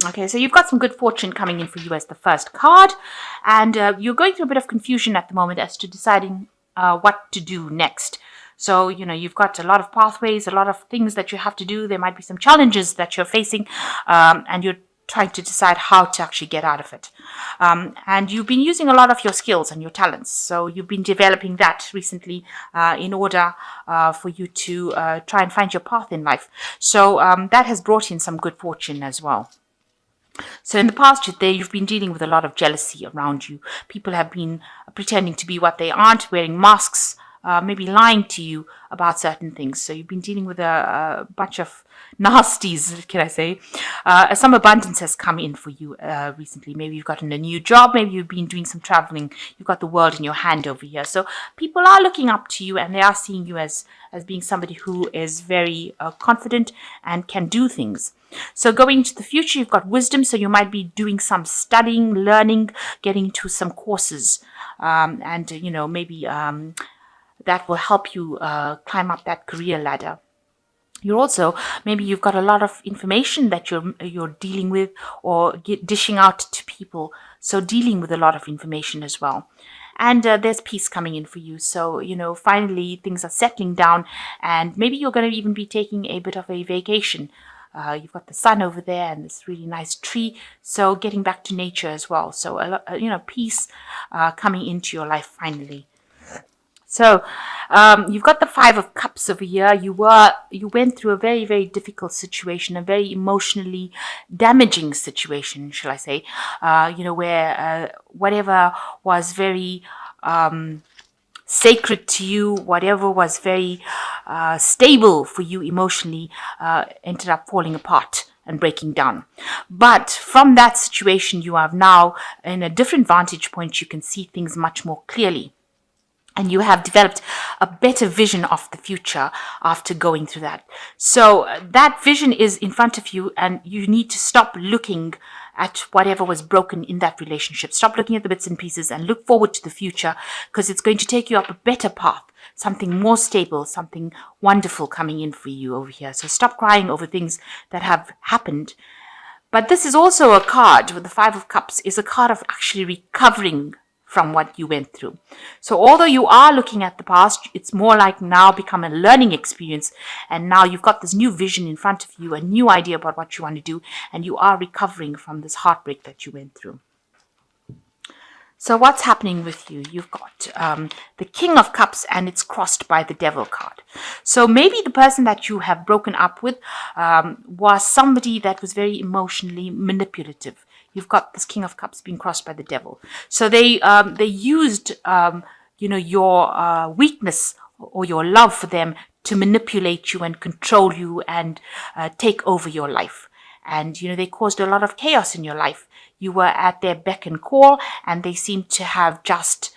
Okay, so you've got some good fortune coming in for you as the first card, and you're going through a bit of confusion at the moment as to deciding what to do next. So, you've got a lot of pathways, a lot of things that you have to do. There might be some challenges that you're facing, and you're trying to decide how to actually get out of it. And you've been using a lot of your skills and your talents. So you've been developing that recently in order for you to try and find your path in life. So that has brought in some good fortune as well. So in the past, you've been dealing with a lot of jealousy around you. People have been pretending to be what they aren't, wearing masks, maybe lying to you about certain things. So you've been dealing with a bunch of nasties, can I say. Some abundance has come in for you recently. Maybe you've gotten a new job. Maybe you've been doing some traveling. You've got the world in your hand over here. So people are looking up to you, and they are seeing you as being somebody who is very confident and can do things. So going into the future, you've got wisdom. So you might be doing some studying, learning, getting into some courses, and maybe that will help you climb up that career ladder. You're also, maybe you've got a lot of information that you're dealing with or dishing out to people. So dealing with a lot of information as well. And there's peace coming in for you. So, finally things are settling down, and maybe you're going to even be taking a bit of a vacation. You've got the sun over there and this really nice tree. So getting back to nature as well. So, peace coming into your life finally. So you've got the Five of Cups over here. You went through a very, very difficult situation, a very emotionally damaging situation, shall I say, where whatever was very sacred to you, whatever was very stable for you emotionally, ended up falling apart and breaking down. But from that situation, you are now in a different vantage point. You can see things much more clearly. And you have developed a better vision of the future after going through that. So that vision is in front of you, and you need to stop looking at whatever was broken in that relationship. Stop looking at the bits and pieces and look forward to the future, because it's going to take you up a better path, something more stable, something wonderful coming in for you over here. So stop crying over things that have happened. But this is also a card with the Five of Cups, is a card of actually recovering from what you went through. So although you are looking at the past, it's more like now become a learning experience, and now you've got this new vision in front of you, a new idea about what you want to do, and you are recovering from this heartbreak that you went through. So what's happening with you? You've got the King of Cups, and it's crossed by the Devil card. So maybe the person that you have broken up with was somebody that was very emotionally manipulative. You've got this King of Cups being crossed by the Devil. So they used, your weakness or your love for them to manipulate you and control you and take over your life. And, they caused a lot of chaos in your life. You were at their beck and call, and they seemed to have just,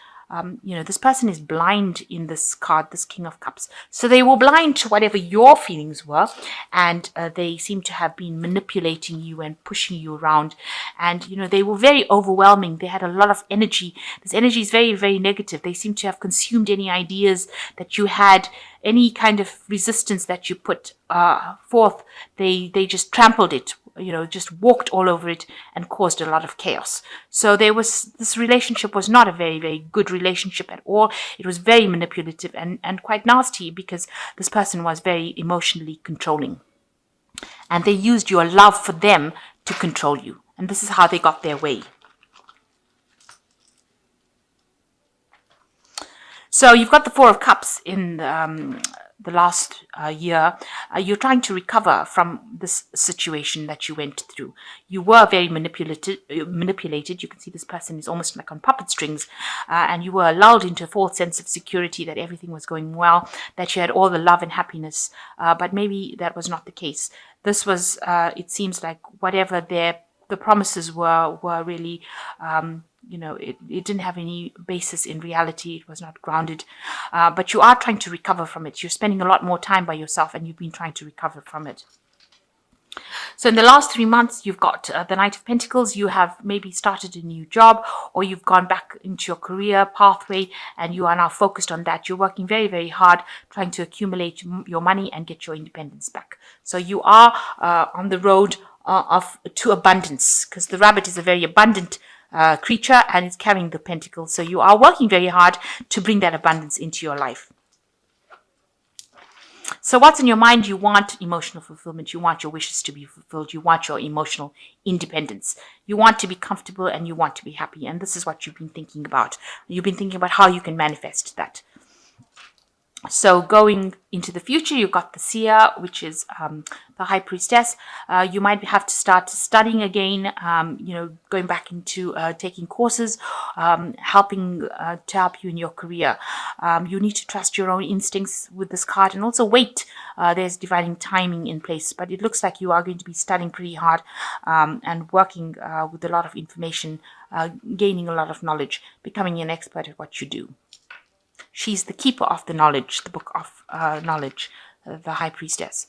this person is blind in this card, this King of Cups. So they were blind to whatever your feelings were, and they seem to have been manipulating you and pushing you around. And, they were very overwhelming. They had a lot of energy. This energy is very, very negative. They seem to have consumed any ideas that you had, any kind of resistance that you put forth. They just trampled it, just walked all over it and caused a lot of chaos. So this relationship was not a very, very good relationship at all. It was very manipulative and quite nasty, because this person was very emotionally controlling. And they used your love for them to control you. And this is how they got their way. So you've got the Four of Cups in the last year. You're trying to recover from this situation that you went through. You were very manipulated. You can see this person is almost like on puppet strings, and you were lulled into a false sense of security that everything was going well, that you had all the love and happiness, but maybe that was not the case. This was, it seems like whatever the promises were really, it didn't have any basis in reality. It was not grounded. But you are trying to recover from it. You're spending a lot more time by yourself, and you've been trying to recover from it. So in the last 3 months, you've got the Knight of Pentacles. You have maybe started a new job, or you've gone back into your career pathway, and you are now focused on that. You're working very, very hard, trying to accumulate your money and get your independence back. So you are on the road to abundance, because the rabbit is a very abundant creature and it's carrying the pentacle. So you are working very hard to bring that abundance into your life. So what's in your mind? You want emotional fulfillment. You want your wishes to be fulfilled. You want your emotional independence. You want to be comfortable and you want to be happy. And this is what you've been thinking about. You've been thinking about how you can manifest that. So going into the future, you've got the seer, which is the high priestess. You might have to start studying again, going back into taking courses, helping to help you in your career. You need to trust your own instincts with this card, and also wait. There's divine timing in place, but it looks like you are going to be studying pretty hard and working with a lot of information, gaining a lot of knowledge, becoming an expert at what you do. She's the keeper of the knowledge, the book of knowledge, the high priestess.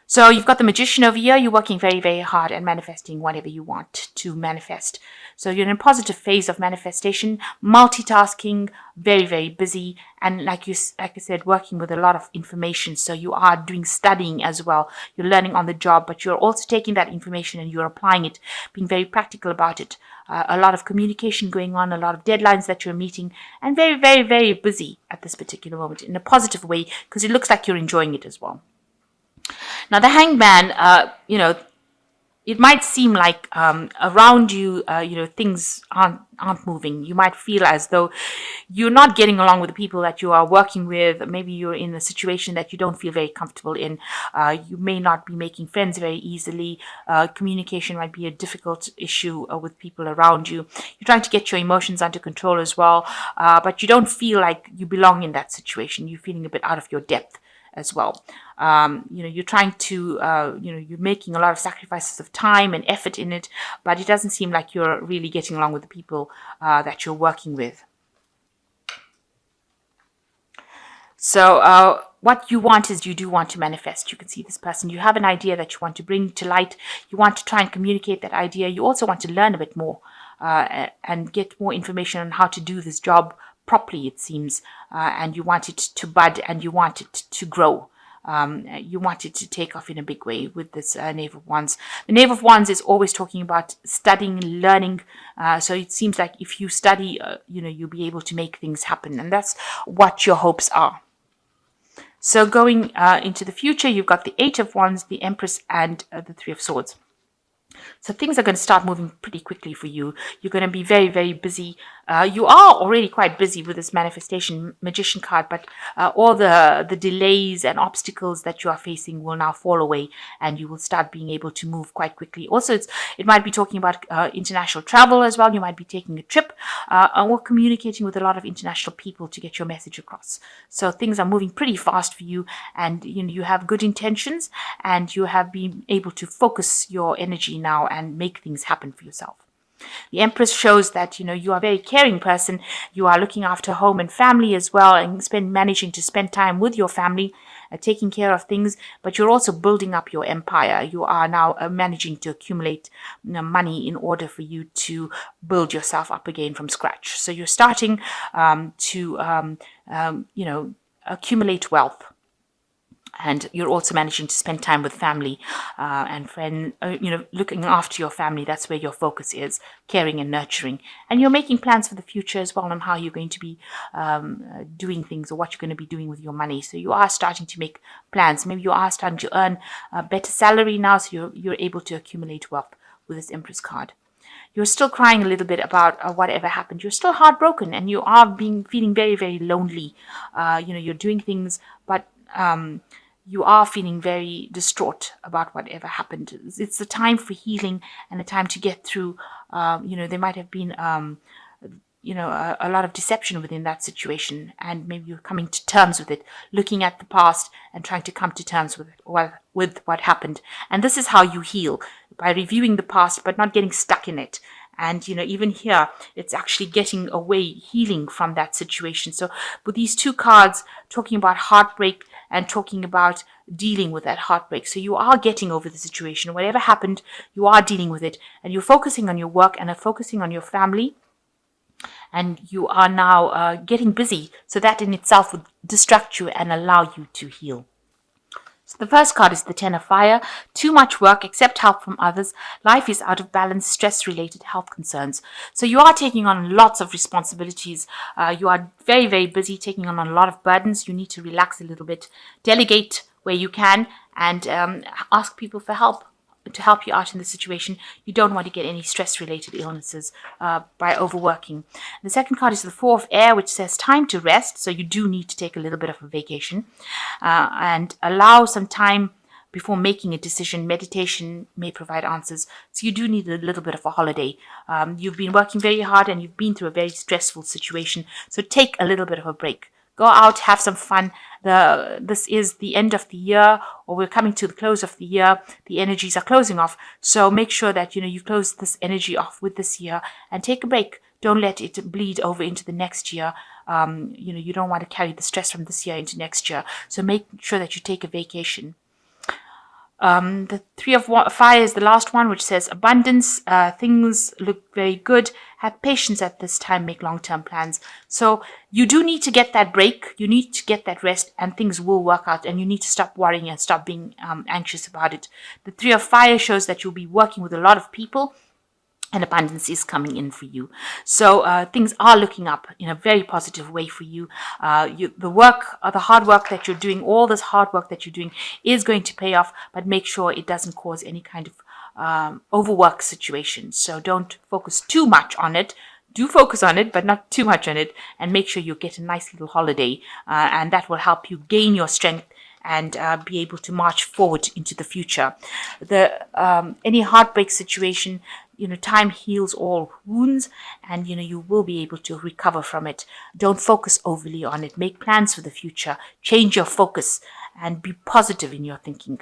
So you've got the magician over here. You're working very, very hard and manifesting whatever you want to manifest. So you're in a positive phase of manifestation, multitasking, very, very busy. And like I said, working with a lot of information. So you are doing studying as well. You're learning on the job, but you're also taking that information and you're applying it, being very practical about it. A lot of communication going on, a lot of deadlines that you're meeting, and very, very, very busy at this particular moment in a positive way, because it looks like you're enjoying it as well. Now, the hangman, it might seem like around you, things aren't moving. You might feel as though you're not getting along with the people that you are working with. Maybe you're in a situation that you don't feel very comfortable in. You may not be making friends very easily. Communication might be a difficult issue with people around you. You're trying to get your emotions under control as well, but you don't feel like you belong in that situation. You're feeling a bit out of your depth as well. You're trying to, you're making a lot of sacrifices of time and effort in it, but it doesn't seem like you're really getting along with the people that you're working with. So what you want is you do want to manifest. You can see this person. You have an idea that you want to bring to light. You want to try and communicate that idea. You also want to learn a bit more and get more information on how to do this job properly, it seems, and you want it to bud and you want it to grow. You want it to take off in a big way with this Knave of Wands. The Knave of Wands is always talking about studying, learning. So it seems like if you study, you'll be able to make things happen. And that's what your hopes are. So going into the future, you've got the Eight of Wands, the Empress, and the Three of Swords. So things are going to start moving pretty quickly for you. You're going to be very, very busy. You are already quite busy with this manifestation magician card, but all the delays and obstacles that you are facing will now fall away and you will start being able to move quite quickly. Also, it might be talking about international travel as well. You might be taking a trip or communicating with a lot of international people to get your message across. So things are moving pretty fast for you, and you have good intentions and you have been able to focus your energy now and make things happen for yourself. The Empress shows that you are a very caring person. You are looking after home and family as well, and managing to spend time with your family, taking care of things, but you're also building up your empire. You are now managing to accumulate money in order for you to build yourself up again from scratch. So you're starting to accumulate wealth. And you're also managing to spend time with family and friends, looking after your family. That's where your focus is, caring and nurturing. And you're making plans for the future as well on how you're going to be doing things or what you're going to be doing with your money. So you are starting to make plans. Maybe you are starting to earn a better salary now, so you're able to accumulate wealth with this Empress card. You're still crying a little bit about whatever happened. You're still heartbroken and you are feeling very, very lonely. You're doing things, but you are feeling very distraught about whatever happened. It's the time for healing and a time to get through. There might have been, a lot of deception within that situation, and maybe you're coming to terms with it, looking at the past and trying to come to terms with it, with what happened. And this is how you heal, by reviewing the past, but not getting stuck in it. And, even here, it's actually getting away, healing from that situation. So with these two cards, talking about heartbreak and talking about dealing with that heartbreak. So you are getting over the situation. Whatever happened, you are dealing with it. And you're focusing on your work and are focusing on your family. And you are now getting busy. So that in itself would distract you and allow you to heal. So the first card is the Ten of Fire. Too much work, accept help from others. Life is out of balance, stress-related health concerns. So you are taking on lots of responsibilities. You are very, very busy, taking on a lot of burdens. You need to relax a little bit, delegate where you can, and ask people for help to help you out in the situation. You don't want to get any stress-related illnesses by overworking. The second card is the Four of Air, which says time to rest. So you do need to take a little bit of a vacation and allow some time before making a decision. Meditation may provide answers. So you do need a little bit of a holiday. You've been working very hard and you've been through a very stressful situation. So take a little bit of a break. Go out, have some fun. This is the end of the year, or we're coming to the close of the year. The energies are closing off. So make sure that, you close this energy off with this year and take a break. Don't let it bleed over into the next year. You don't want to carry the stress from this year into next year. So make sure that you take a vacation. The Three of Fire is the last one, which says abundance. Things look very good. Have patience at this time. Make long-term plans. So you do need to get that break. You need to get that rest, and things will work out. And you need to stop worrying and stop being anxious about it. The Three of Fire shows that you'll be working with a lot of people, and abundance is coming in for you. So things are looking up in a very positive way for you. The hard work that you're doing, all this hard work that you're doing is going to pay off, but make sure it doesn't cause any kind of overwork situation. So don't focus too much on it. Do focus on it, but not too much on it, and make sure you get a nice little holiday, and that will help you gain your strength and be able to march forward into the future. Any heartbreak situation, time heals all wounds, and you will be able to recover from it. Don't focus overly on it. Make plans for the future. Change your focus and be positive in your thinking.